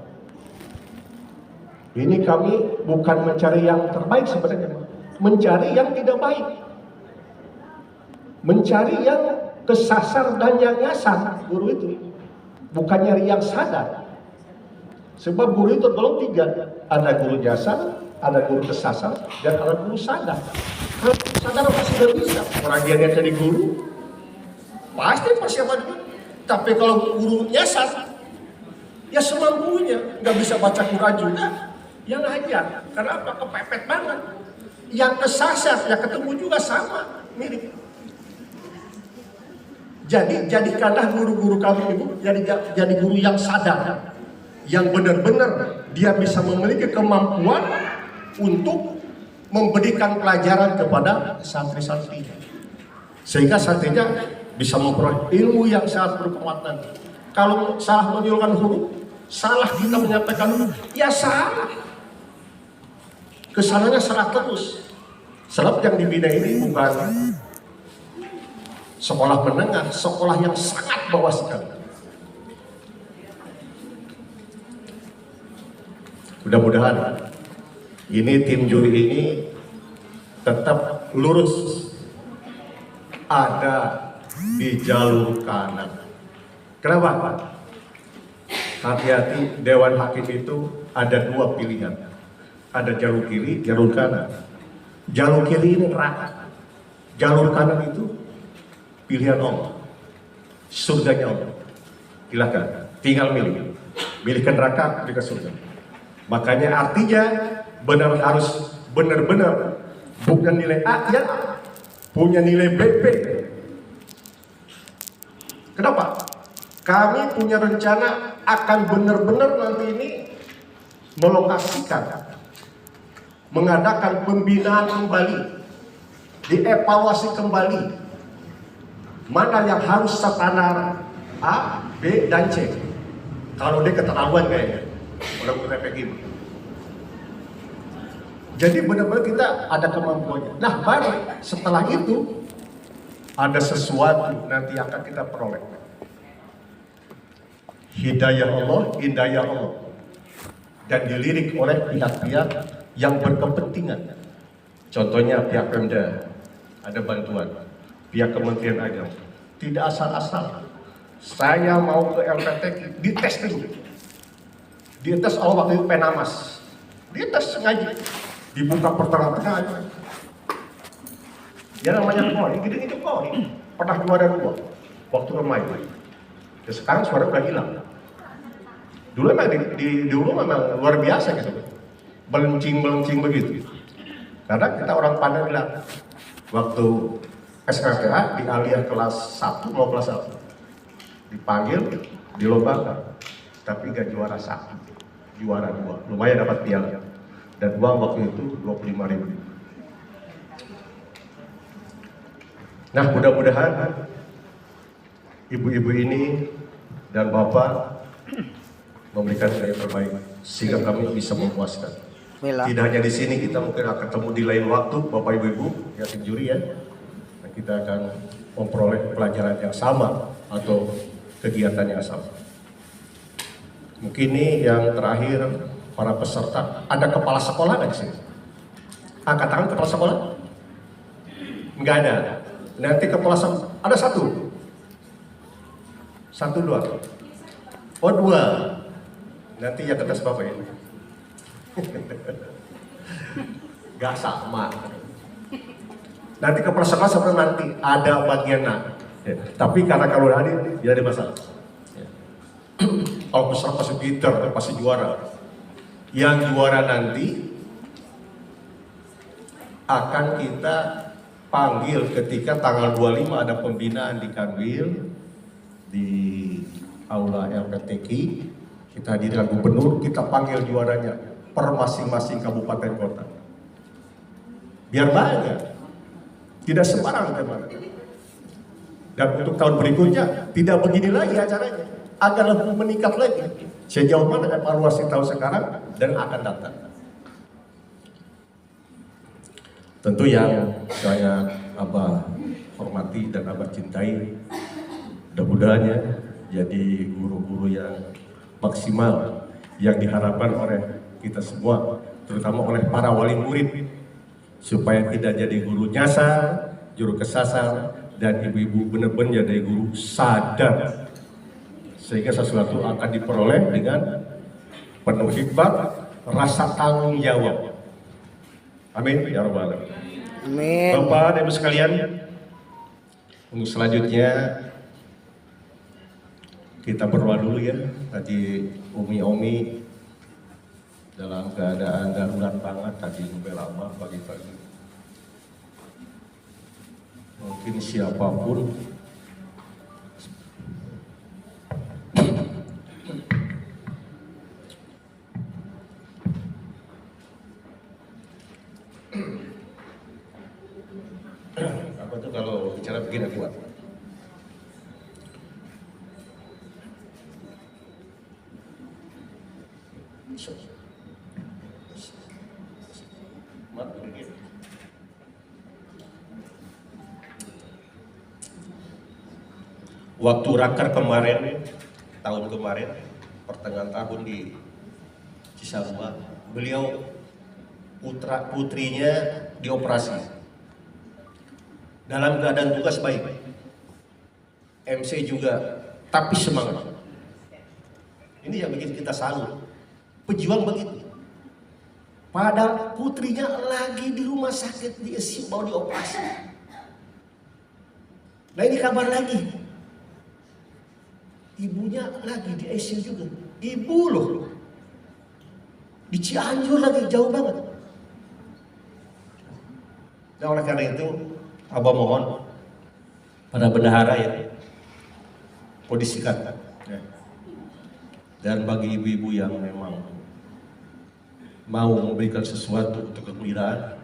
Ini kami bukan mencari yang terbaik sebenarnya, mencari yang tidak baik, mencari yang kesasar dan yang nyasar guru itu, bukan nyari yang sadar. Sebab guru itu tergolong 3, ada guru nyasar, ada guru kesasar, dan ada guru sadar. Kalau sadar pasti tidak bisa, orang dia jadi guru, pasti persiapan itu. Tapi kalau guru nyasar, ya semampunya, nggak bisa baca Quran juga, yang ngajar. Karena apa? Kepepet banget. Yang kesasar, ya ketemu juga sama, mirip. Jadi jadikanlah guru-guru kami itu jadi guru yang sadar, yang benar-benar dia bisa memiliki kemampuan untuk memberikan pelajaran kepada santri-santrinya, sehingga santrinya bisa memperoleh ilmu yang sangat berkekuatan. Kalau salah menyuruhkan huruf, salah kita menyampaikan huruf, ya salah. Kesalahannya salah terus. Sebab yang dibina ini bukan sekolah menengah, sekolah yang sangat bawah sekali. Mudah-mudahan ini tim juri ini tetap lurus, ada di jalur kanan. Kenapa? Hati-hati, Dewan Hakim itu ada 2 pilihan. Ada jalur kiri, jalur kanan. Jalur kiri ini neraka. Jalur kanan itu pilihan Allah, surganya Allah. Silakan, tinggal milih. Milih ke neraka, milih ke surga. Makanya artinya harus benar-benar bukan nilai A, ya, punya nilai BP. Kenapa? Kami punya rencana akan benar-benar nanti ini melokasikan, mengadakan pembinaan kembali, dievaluasi kembali, mana yang harus standar A, B, dan C. Kalau D keterlaluan kayaknya, udah mulai begini. Jadi benar-benar kita ada kemampuannya. Nah, baru setelah itu ada sesuatu nanti akan kita peroleh. Hidayah Allah, hidayah Allah, dan dilirik oleh pihak-pihak yang berkepentingan. Contohnya pihak Pemda, ada bantuan. Pihak Kementerian Agama, tidak asal-asal. Saya mau ke LPTQ, dites dulu. Dites awal waktu itu Penamas, dites sengaja, dibuka pertengah-tengah aja. Ya namanya KOI, gini itu KOI, pernah juara 2 waktu remaja. Dan sekarang suara udah hilang. Dulu memang dulu memang luar biasa gitu, melencing begitu. Karena kita orang Padang bilang, waktu SKTA di Aliyah kelas 1 mau kelas 1 dipanggil, dilombakan, tapi gak juara 1, juara 2, lumayan dapat piala. Dan uang waktu itu 25.000. Nah, mudah-mudahan ibu-ibu ini dan bapak memberikan yang terbaik sehingga kami bisa memuaskan. Tidak hanya di sini, kita mungkin akan ketemu di lain waktu, bapak ibu-ibu ya, tim juri ya. Nah, kita akan memperoleh pelajaran yang sama atau kegiatan yang sama. Mungkin ini yang terakhir, para peserta. Ada kepala sekolah nggak di sini? Angkat tangan kepala sekolah? Nggak ada. Nanti kepala sekolah, ada satu. Satu, dua. Oh, dua. Nanti yang atas Bapak ini. Gak sama. Nanti kepala sekolah sampai nanti ada bagian ya. Tapi karena kalau udah hadir, tidak ada masalah. Ya. Kalau peserta pasti pinter, pasti juara. Yang juara nanti akan kita panggil ketika tanggal 25 ada pembinaan di Kanwil di Aula LPTQ. Kita hadirkan gubernur, kita panggil juaranya per masing-masing kabupaten kota. Biar banyak. Tidak sembarang teman. Dan untuk tahun berikutnya tidak begini lagi acaranya, akan lebih meningkat lagi. Sejauh mana evaluasi tahun sekarang dan akan datang. Tentu yang saya Abah hormati dan Abah cintai, mudah-mudahan ya jadi guru-guru yang maksimal yang diharapkan oleh kita semua, terutama oleh para wali murid, supaya tidak jadi guru nyasar, juru kesasar, dan ibu-ibu benar-benar jadi guru sadar, sehingga sesuatu akan diperoleh dengan penuh hikmat, rasa tanggung jawab. Amin ya rabbal alamin. Amin. Bapak dan Ibu sekalian, untuk selanjutnya kita berdoa dulu ya. Tadi Umi dalam keadaan darurat banget tadi lama pagi-pagi. Mungkin siapapun apa tuh kalau bicara begini kuat. Waktu raker kemarin, tahun kemarin, pertengahan tahun di Cisarua, beliau putrinya dioperasi. Dalam keadaan tugas baik, MC juga, tapi semangat. Ini yang bikin kita salut. Pejuang begitu. Padahal putrinya lagi di rumah sakit di ICU mau dioperasi. Nah ini kabar lagi. Ibunya lagi di ICU juga. Ibu loh. Di Cianjur lagi, jauh banget. Nah oleh karena itu, Abah mohon pada bendahara ya, mau disikat. Dan bagi ibu-ibu yang memang mau memberikan sesuatu untuk kegembiraan,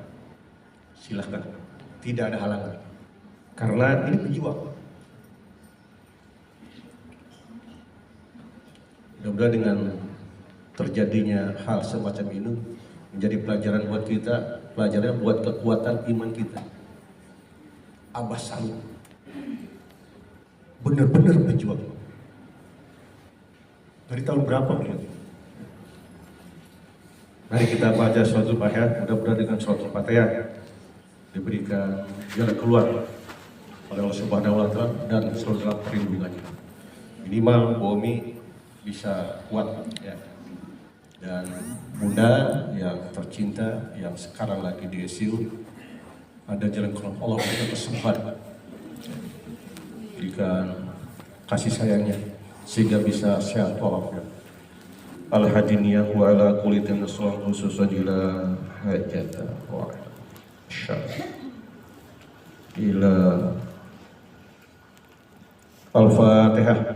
silahkan. Tidak ada halangan. Karena ini pejuang. Mudah-mudahan dengan terjadinya hal semacam ini menjadi pelajaran buat kita, pelajaran buat kekuatan iman kita. Abah salut. Benar-benar berjuang. Dari tahun berapa beliau? Mari kita baca suatu Fatihah, mudah-mudahan dengan suatu Fatihah diberikan jalan keluar oleh Allah Subhanahu wa Ta'ala dan selalu dalam perlindungannya. Minimal Bomi bisa kuat ya. Dan Bunda yang tercinta yang sekarang lagi di ICU, ada jalan keluar. Allah berikan kesempatan, berikan kasih sayangnya sehingga bisa sehat walafiat. Al-hadiniyah wa ala kulli tanassul khususan ila hajata wa syarah ila Al-Fatihah.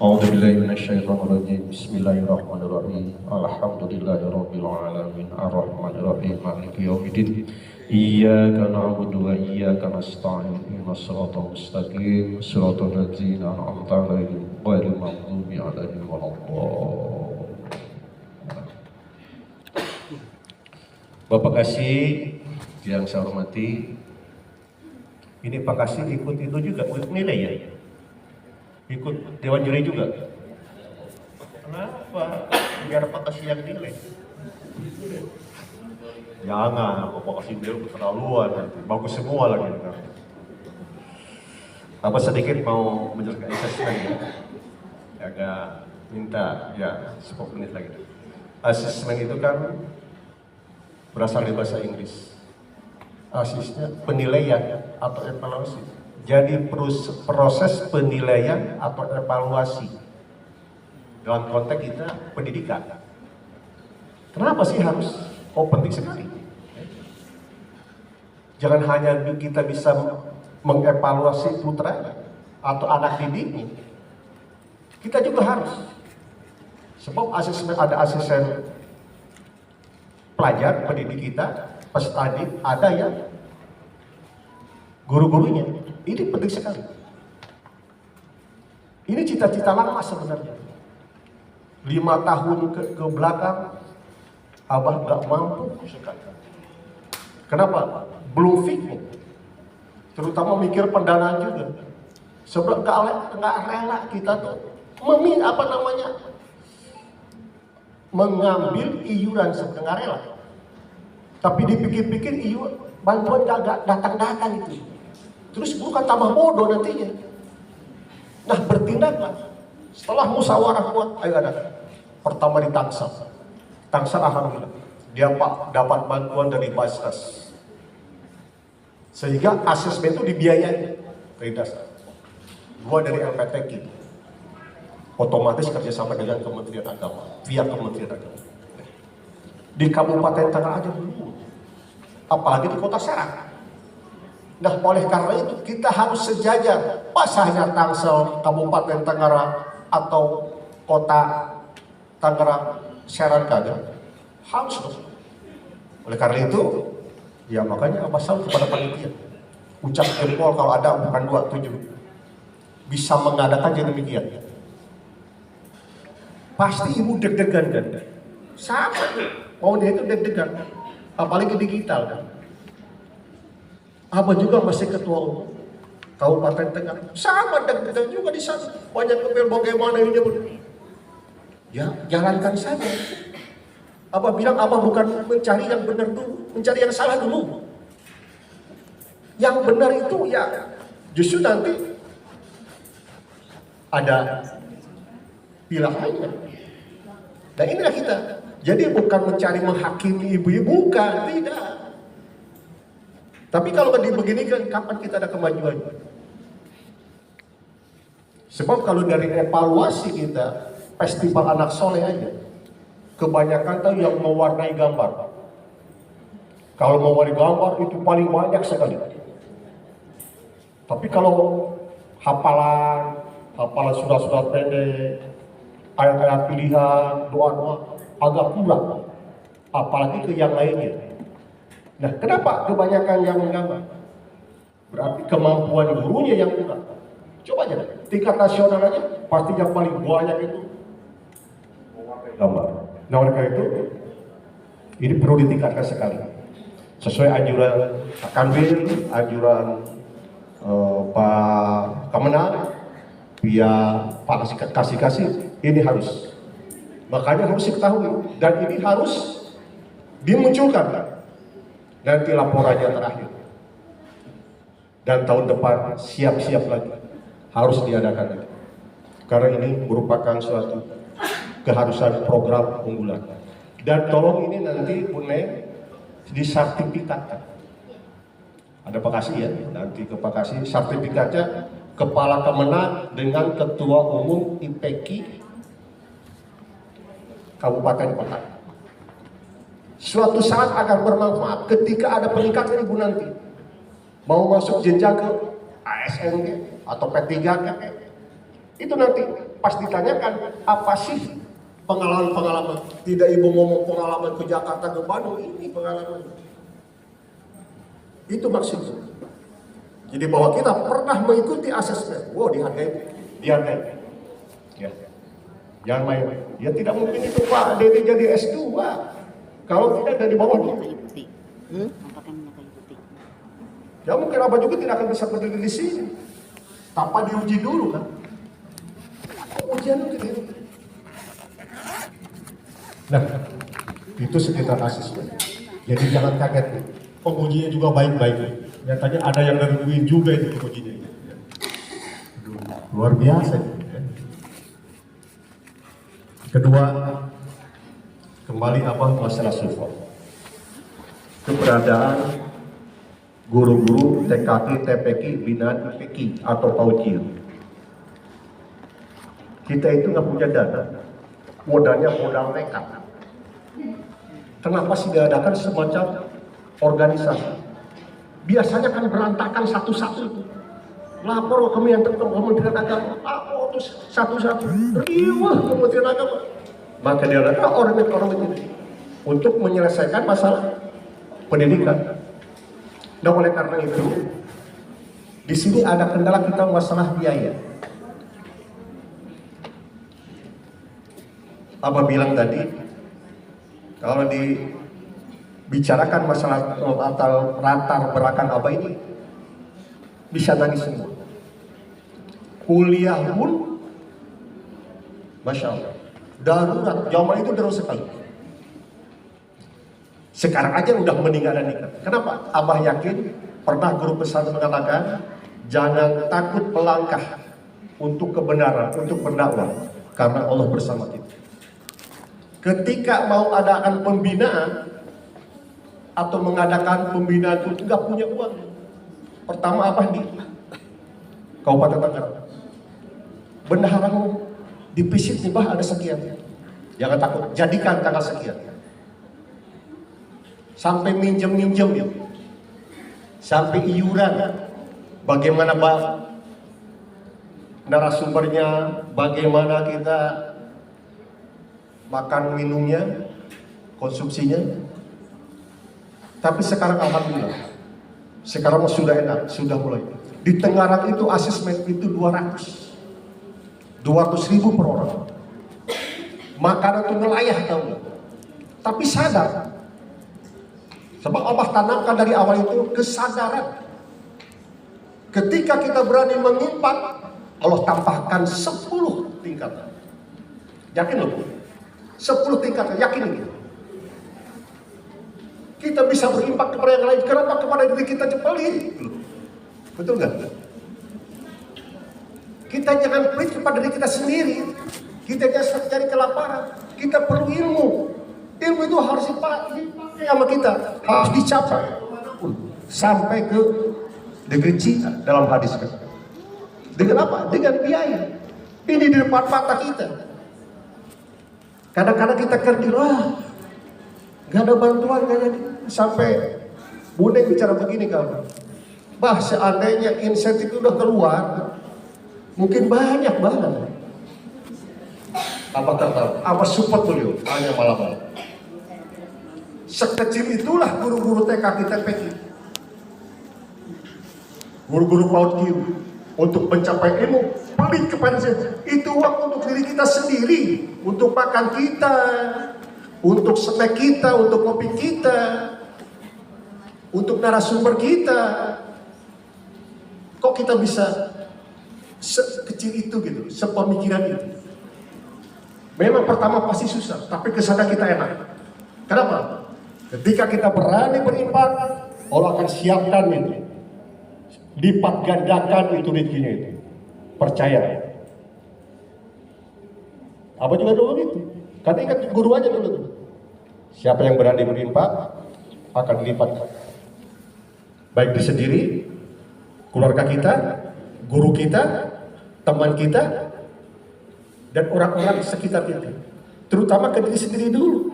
A'udzu billahi minasyaitonir rajim. Bismillahirrahmanirrahim. Alhamdulillahirabbil alamin. Arrahmanir rahim. Maliki yaumiddin. Iyyaka na'budu wa iyyaka nasta'in. Ihdinas siratal mustaqim. Shiratal ladzina an'amta 'alaihim ghairil maghdubi 'alaihim waladdallin. Bapak Kasih yang saya hormati, ini Pak Kasih ikut itu juga, ikut nilai ya? Ikut Dewan Juri juga? Kenapa? biar Pak kasih yang nilai. Jangan, Bapak kasih nilai keterlaluan nanti. Bagus semua lagi. Apa sedikit mau menjelaskan asesmen ya? Agak minta ya 10 menit lagi. Asesmen itu kan berasal dari bahasa Inggris. Asesnya penilaian atau evaluasi. Jadi proses penilaian atau evaluasi dalam konteks kita pendidikan. Kenapa sih harus? Oh, penting sekali. Jangan hanya kita bisa mengevaluasi putra atau anak didiknya, kita juga harus. Sebab asesmen, ada asesmen pelajar pendidik kita, peserta didik, ada yang guru-gurunya. Ini penting sekali. Ini cita-cita lama sebenarnya. 5 tahun ke belakang, Abah nggak mampu sekali. Kenapa? Belum fit. Terutama mikir pendanaan juga. Sebab nggak rela kita tuh mengambil iuran setengah rela. Tapi dipikir-pikir bantuan gak datang-datang itu. Terus bukan tambah bodoh nantinya. Nah, bertindaklah. Setelah musyawarah kuat, ayo ada. Pertama di Tangsel. Tangsel alhamdulillah. Dia dapat bantuan dari Basnas. Sehingga asesmen itu dibiayai dari dasar. 2 dari LPTQ. Otomatis kerjasama dengan Kementerian Agama, via Kementerian Agama. Di Kabupaten Tangerang aja dulu. Apalagi di Kota Serang. Nah, oleh karena itu kita harus sejajar. Pasahnya Tangsel, Kabupaten Tangerang, atau Kota Tangerang, Serang kagak harus. Oleh karena itu, ya makanya Abah salut kepada panitia. Ucap jempol kalau ada bukan 27. Bisa mengadakan jadi demikian. Pasti ibu deg-degan kan? Sama mau dia itu deg-degan. Apalagi digital kan? Abah juga masih ketua umum Kabupaten Tangerang. Sama deg-degan juga di sana. Banyak kepil bagaimana ini pun. Ya, jalankan saja. Abah bilang Abah bukan mencari yang benar dulu, mencari yang salah dulu. Yang benar itu ya justru nanti ada pilihannya. Dan inilah kita. Jadi bukan mencari menghakimi ibu-ibu, bukan, tidak. Tapi kalau begini kan kapan kita ada kemajuan? Sebab kalau dari evaluasi kita, festival anak soleh aja, kebanyakan tuh yang mewarnai gambar. Kalau mewarnai gambar itu paling banyak sekali. Tapi kalau hafalan surat-surat pendek, ayat-ayat pilihan, doa-doa agak kurang. Apalagi ke yang lainnya. Nah, kenapa kebanyakan yang menggambar? Berarti kemampuan gurunya yang kurang. Coba aja, tingkat nasional aja, pasti yang paling banyak itu gambar. Nah, oleh karena itu, ini perlu ditingkatkan sekali. Sesuai anjuran Pak Kanwil, anjuran Pak Kemenang, via Pak Kasih, ini harus. Makanya harus diketahui, dan ini harus dimunculkan. Nanti laporannya terakhir. Dan tahun depan siap-siap lagi. Harus diadakan lagi. Karena ini merupakan suatu keharusan program unggulan. Dan tolong ini nanti Bune disertifikatkan. Ada Pak Kasih ya, nanti ke Pak Kasih sertifikatnya Kepala Kemenang dengan Ketua Umum IPK Kabupaten Kota. Suatu saat akan bermanfaat ketika ada peningkatan ibu nanti mau masuk jenjang ke ASN atau P3 itu nanti pas ditanyakan apa sih pengalaman tidak ibu ngomong pengalaman ke Jakarta ke Bandung, ini pengalaman itu maksudnya. Jadi bahwa kita pernah mengikuti asesmen, wow, dihargai ya. Jangan main. Ya tidak mungkin itu Pak Dede jadi S2 kalau tidak dari bawah dulu. Ya mungkin Abah juga tidak akan bisa berdiri di sini tanpa diuji dulu kan. Ujian itu. Nah, itu sekitar asisnya. Jadi jangan kaget nih. Pengujinya juga baik-baik. Nyatanya ada yang ngerugiin juga itu pengujinya. Luar biasa. Kedua, kembali masalah support. Keberadaan guru-guru TKK, TPK, binaan IPK atau Paujir. Kita itu nggak punya dana, modalnya modal nekat. Kenapa sih diadakan semacam organisasi? Biasanya kan berantakan satu-satu. Lapor ke Kementerian Agama, lapor terus satu-satu. Riwah Kementerian Agama. Maka diadakan orang ini untuk menyelesaikan masalah pendidikan. Nah, oleh karena itu, di sini ada kendala kita masalah biaya. Abah bilang tadi, kalau dibicarakan masalah latar belakang Abah ini, bisa nangis semua. Kuliah pun, Masya Allah, darurat, zaman itu darurat sekali. Sekarang aja udah meninggal dan nikah. Kenapa? Abah yakin, pernah guru pesantren mengatakan, jangan takut melangkah untuk kebenaran, untuk berdakwah, karena Allah bersama kita. Ketika mau adakan pembinaan atau mengadakan pembinaan itu nggak punya uang. Pertama apa di Kabupaten Tangerang, bendaharamu dipisit nih bah ada sekian. Jangan takut, jadikan tanggal sekian. Sampai minjem ya, sampai iuran. Bagaimana narasumbernya, bagaimana kita makan minumnya, konsumsinya. Tapi sekarang alhamdulillah, sekarang sudah enak, sudah mulai. Di Tangerang itu asesmen itu 200.000 per orang. Makanan itu ngelayah tahu nggak? Tapi sadar, sebab Allah tanamkan dari awal itu kesadaran. Ketika kita berani mengimpak, Allah tambahkan 10 tingkatan. Yakin loh? 10 tingkatan, yakin ini. Kita bisa berimpak kepada yang lain. Kenapa kepada diri kita jepelin? Betul nggak? Kita jangan pelit kepada diri kita sendiri. Kita jangan cari kelaparan. Kita perlu ilmu. Ilmu itu harus dipakai sama kita. Harus dicapai. Sampai ke negeri Cina dalam hadis. Dengan apa? Dengan biaya. Ini di depan mata kita. Kadang-kadang kita kerja, gak ada bantuan, gak ada. Sampai Bunda bicara begini kamu, bah seandainya insentif udah keluar, mungkin banyak banget. Apa kata? Apa support beliau? Hanya malam-malam. Sekecil itulah guru-guru TK kita PK, guru-guru PAUD untuk mencapai ilmu. Pelit kepada saya, itu uang untuk diri kita sendiri, untuk makan kita, untuk snack kita, untuk kopi kita, untuk narasumber kita. Kok kita bisa sekecil itu gitu, sepemikiran itu? Memang pertama pasti susah, tapi kesana kita enak. Kenapa? Ketika kita berani berimpact, Allah akan siapkan itu, lipat gandakan itu rezekinya itu. Percaya. Apa juga dulu gitu. Karena ingat guru aja dulu. Siapa yang berani berimpak akan dilipat. Baik di sendiri, keluarga kita, guru kita, teman kita, dan orang-orang di sekitar kita. Terutama ke diri sendiri dulu.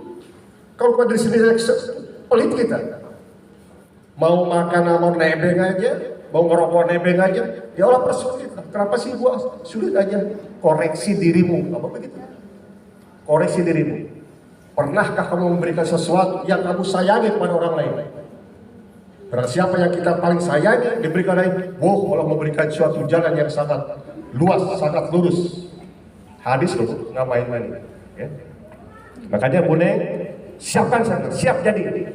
Kalau ke diri sendiri pelit kita. Mau makan mau nebeng aja, mau ngerokok nebeng aja, ya Allah persulit. Kenapa sih gua sulit aja? Koreksi dirimu, apa begitu? Koreksi dirimu. Pernahkah kamu memberikan sesuatu yang kamu sayangi kepada orang lain? Karena siapa yang kita paling sayangi diberikan lain, Allah memberikan suatu jalan yang sangat luas, sangat lurus. Hadis loh, nggak main-main. Ya. Makanya Bune siapkan sana, siap jadi.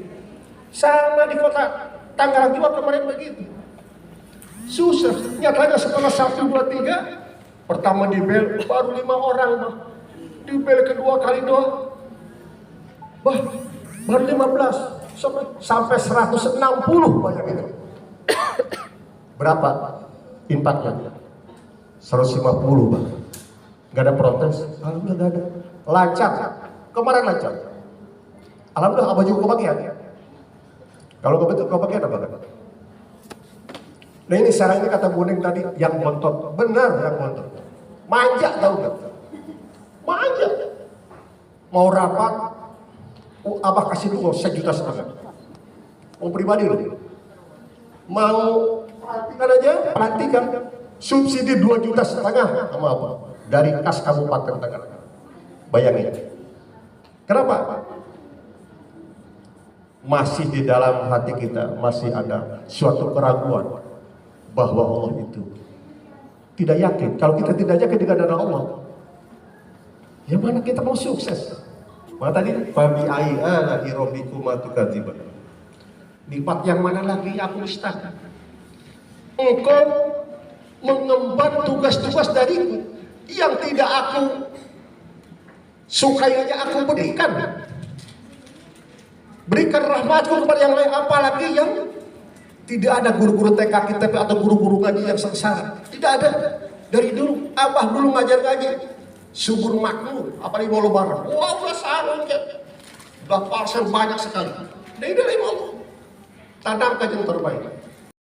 Sama di kota Tangerang juga kemarin begitu. Susah, nyatanya setelah 1, 2, 3, pertama di bel baru 5 orang, di bel kedua kali doang Wah, baru 15 sampai 160 banyak itu. Berapa impaknya? 150 Bang. Gak ada protes? Alhamdulillah gak ada. Lancar. Kemarin lancar. Alhamdulillah abah juga kebagian. Kalau kebetulan kebagian apa kan? Nah ini sekarang ini kata Buning tadi yang bontot. Benar yang bontot. Manja tahu gak? Manja. Mau rapat, abah kasih dulu 1,5 juta. Mau pribadi loh. Mau perhatikan aja, perhatikan. Subsidi 2,5 juta sama apa? Dari kas Kabupaten Tangerang. Bayangin. Kenapa? Masih di dalam hati kita masih ada suatu keraguan bahwa Allah itu tidak yakin. Kalau kita tidak yakin dengan dana Allah, ya mana kita mau sukses? Maka tadi fabi ayyi rabbikuma tukadziban. Nikmat yang mana lagi aku dustakan? Engkau mengemban tugas-tugas dariku yang tidak aku sukai aja aku berikan. Berikan rahmatku kepada yang lain, apalagi yang tidak ada guru-guru TK kita atau guru-guru ngaji yang sengsara. Tidak ada. Dari dulu, abah dulu ngajar ngaji subur makmur, apalagi mau lebaran. Wah, sarung udah parcel banyak sekali. Dari Allah tanamkan yang terbaik.